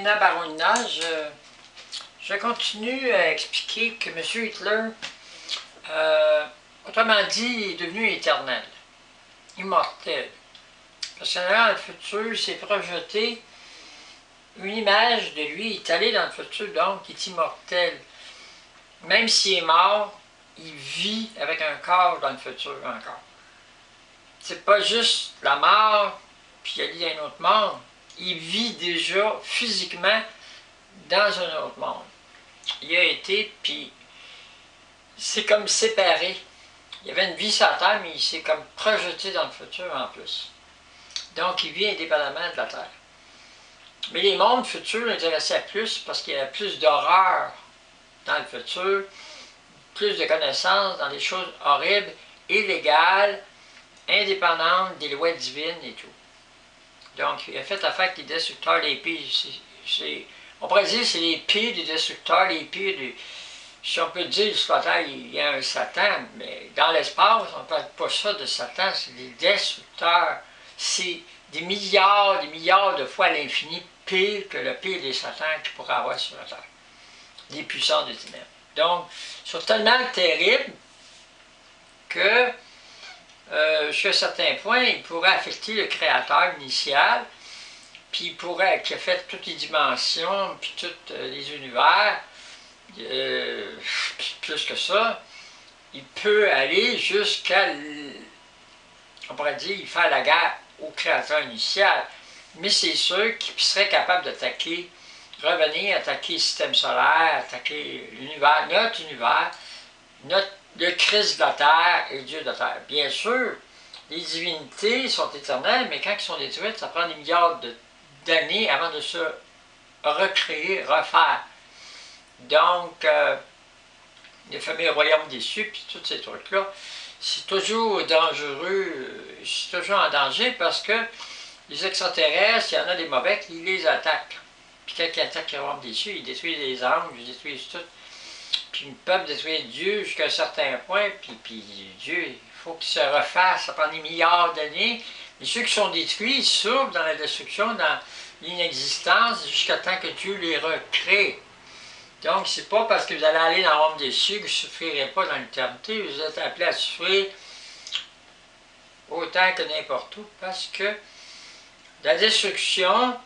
Nina Baronina, je continue à expliquer que M. Hitler, autrement dit, est devenu éternel, immortel. Parce que dans le futur, il s'est projeté une image de lui, il est allé dans le futur, donc il est immortel. Même s'il est mort, il vit avec un corps dans le futur encore. C'est pas juste la mort, puis il allait dans un autre monde. Il vit déjà physiquement dans un autre monde. Il a été, puis c'est comme séparé. Il y avait une vie sur la Terre, mais il s'est comme projeté dans le futur en plus. Donc il vit indépendamment de la Terre. Mais les mondes futurs l'intéressaient plus parce qu'il y avait plus d'horreur dans le futur, plus de connaissances dans les choses horribles, illégales, indépendantes des lois divines et tout. Donc, il a fait affaire avec les destructeurs, les pires. On pourrait dire que c'est les pires des destructeurs, les pires des... Si on peut dire, sur la Terre, il y a un Satan, mais dans l'espace, on ne parle pas ça de Satan, c'est des destructeurs. C'est des milliards de fois à l'infini pire que le pire des Satans qu'il pourrait avoir sur la Terre. Les puissants des ténèbres. Donc, ils sont tellement terribles que, jusqu'à un certain point, ils pourraient affecter le Créateur initial, puis il pourrait, qui a fait toutes les dimensions, puis tous les univers, plus que ça, il peut aller jusqu'à, on pourrait dire, faire la guerre au Créateur initial. Mais c'est sûr qu'il serait capable d'attaquer, revenir, attaquer le système solaire, attaquer l'univers, le Christ de la Terre et Dieu de la Terre. Bien sûr, les divinités sont éternelles, mais quand ils sont détruites, ça prend des milliards d'années avant de se recréer, refaire. Donc, le fameux royaume déçu, puis tous ces trucs-là, c'est toujours dangereux, c'est toujours en danger parce que les extraterrestres, il y en a des mauvais qui les attaquent. Puis quand ils attaquent le royaume déçu, ils détruisent les anges, ils détruisent tout. Puis ils peuvent détruire Dieu jusqu'à un certain point, puis Dieu, il faut qu'il se refasse, ça prend des milliards d'années. Mais ceux qui sont détruits, ils souffrent dans la destruction, dans l'inexistence, jusqu'à temps que Dieu les recrée. Donc, c'est pas parce que vous allez aller dans le royaume déçu que vous ne souffrirez pas dans l'éternité, vous êtes appelés à souffrir autant que n'importe où, parce que la destruction,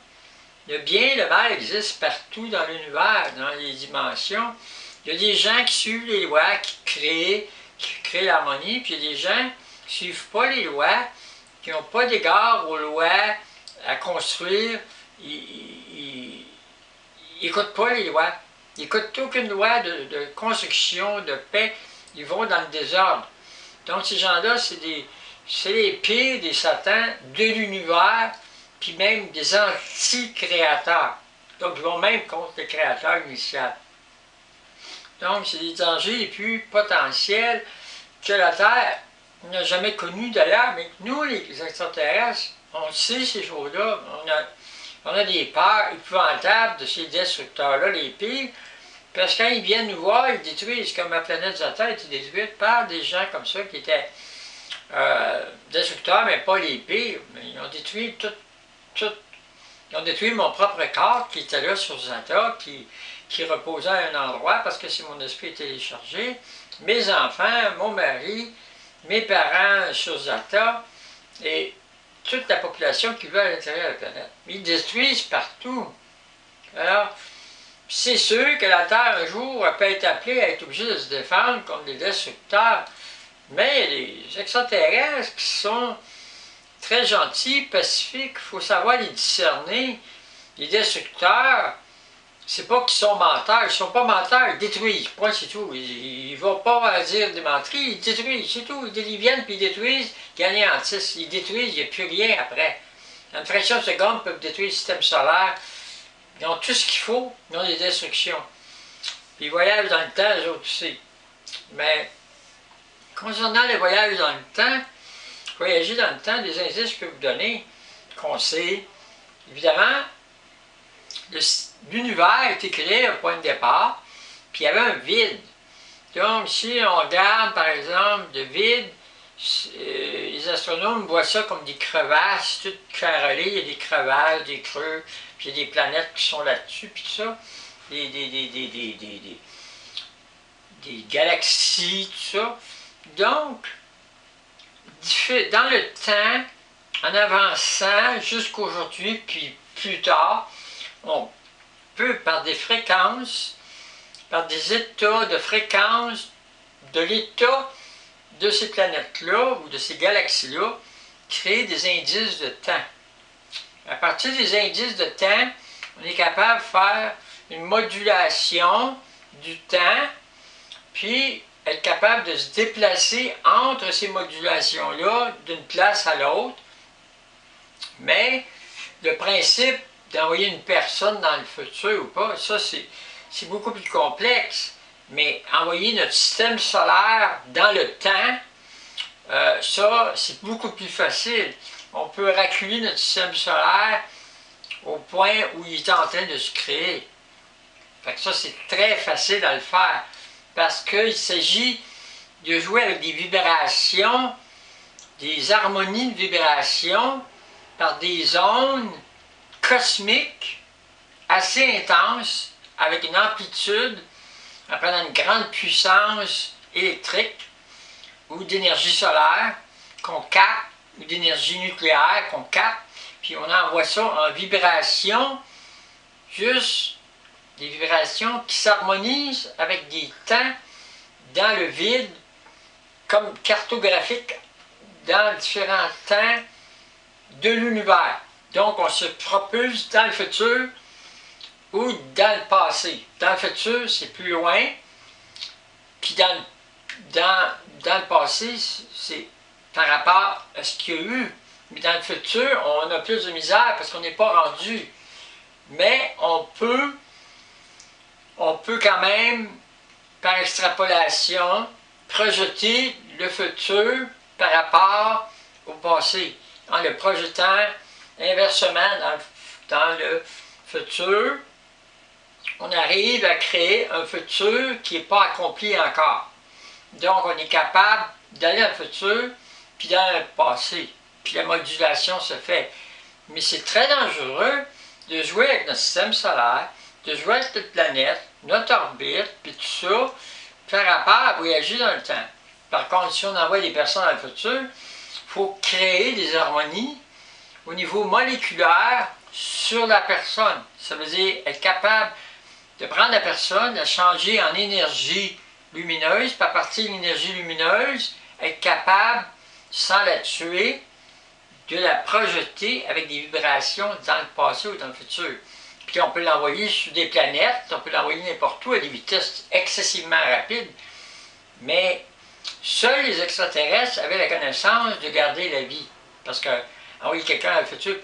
le bien et le mal existent partout dans l'univers, dans les dimensions. Il y a des gens qui suivent les lois, qui créent l'harmonie, puis il y a des gens qui ne suivent pas les lois, qui n'ont pas d'égard aux lois à construire, ils n'écoutent pas les lois. Ils n'écoutent aucune loi de construction, de paix, ils vont dans le désordre. Donc ces gens-là, c'est les pires des satans de l'univers, puis même des anti-créateurs. Donc ils vont même contre le créateur initial. Donc c'est des dangers les plus potentiels que la Terre n'a jamais connus d'ailleurs, mais nous, les extraterrestres, on sait ces choses-là, on a des peurs épouvantables de ces destructeurs-là, les pires, parce que quand ils viennent nous voir, ils détruisent, comme la planète de la Terre était détruite par des gens comme ça qui étaient destructeurs, mais pas les pires. Mais ils ont détruit tout. Ils ont détruit mon propre corps qui était là sur Zata, qui reposait à un endroit parce que c'est mon esprit téléchargé. Mes enfants, mon mari, mes parents sur Zata, et toute la population qui veut à l'intérieur de la planète. Ils détruisent partout. Alors, c'est sûr que la Terre, un jour, elle peut être appelée à être obligée de se défendre contre des destructeurs. Mais les extraterrestres qui sont très gentils, pacifiques, il faut savoir les discerner. Les destructeurs, c'est pas qu'ils sont menteurs, ils ne sont pas menteurs, ils détruisent, point c'est tout. Ils ne vont pas dire des menteries, ils détruisent, c'est tout. Ils viennent puis ils détruisent, ils anéantissent, ils détruisent, il n'y a plus rien après. En une fraction de seconde, ils peuvent détruire le système solaire. Ils ont tout ce qu'il faut, ils ont des destructions. Puis ils voyagent dans le temps, eux autres aussi. Mais concernant les voyages dans le temps, voyager dans le temps, des indices que je peux vous donner, qu'on sait, évidemment, l'univers a été créé au point de départ, puis il y avait un vide. Donc, si on regarde, par exemple, le vide, Les astronomes voient ça comme des crevasses, toutes carrelées, il y a des crevasses, des creux, puis il y a des planètes qui sont là-dessus, puis tout ça, des galaxies, tout ça. Donc, dans le temps, en avançant jusqu'aujourd'hui, puis plus tard, on peut, par des fréquences, par des états de fréquence de l'état de ces planètes-là ou de ces galaxies-là, créer des indices de temps. À partir des indices de temps, on est capable de faire une modulation du temps, puis être capable de se déplacer entre ces modulations-là d'une place à l'autre. Mais le principe d'envoyer une personne dans le futur ou pas, ça c'est beaucoup plus complexe. Mais envoyer notre système solaire dans le temps, ça c'est beaucoup plus facile. On peut reculer notre système solaire au point où il est en train de se créer. Fait que ça c'est très facile à le faire. Parce qu'il s'agit de jouer avec des vibrations, des harmonies de vibrations par des ondes cosmiques assez intenses, avec une amplitude, en prenant une grande puissance électrique ou d'énergie solaire qu'on capte, ou d'énergie nucléaire qu'on capte, puis on envoie ça en vibration, juste des vibrations qui s'harmonisent avec des temps dans le vide, comme cartographique dans différents temps de l'univers. Donc on se propulse dans le futur ou dans le passé. Dans le futur, c'est plus loin, puis dans le passé, c'est par rapport à ce qu'il y a eu. Mais dans le futur, on a plus de misère parce qu'on n'est pas rendu. Mais on peut quand même, par extrapolation, projeter le futur par rapport au passé, en le projetant inversement dans le futur. On arrive à créer un futur qui n'est pas accompli encore. Donc on est capable d'aller dans le futur, puis dans le passé. Puis la modulation se fait. Mais c'est très dangereux de jouer avec notre système solaire, de jouer avec notre planète, notre orbite, puis tout ça, faire rapport à voyager dans le temps. Par contre, si on envoie des personnes dans le futur, il faut créer des harmonies au niveau moléculaire sur la personne. Ça veut dire être capable de prendre la personne, la changer en énergie lumineuse, puis à partir de l'énergie lumineuse, être capable, sans la tuer, de la projeter avec des vibrations dans le passé ou dans le futur. Puis on peut l'envoyer sur des planètes, on peut l'envoyer n'importe où à des vitesses excessivement rapides, mais seuls les extraterrestres avaient la connaissance de garder la vie. Parce que envoyer quelqu'un dans le futur,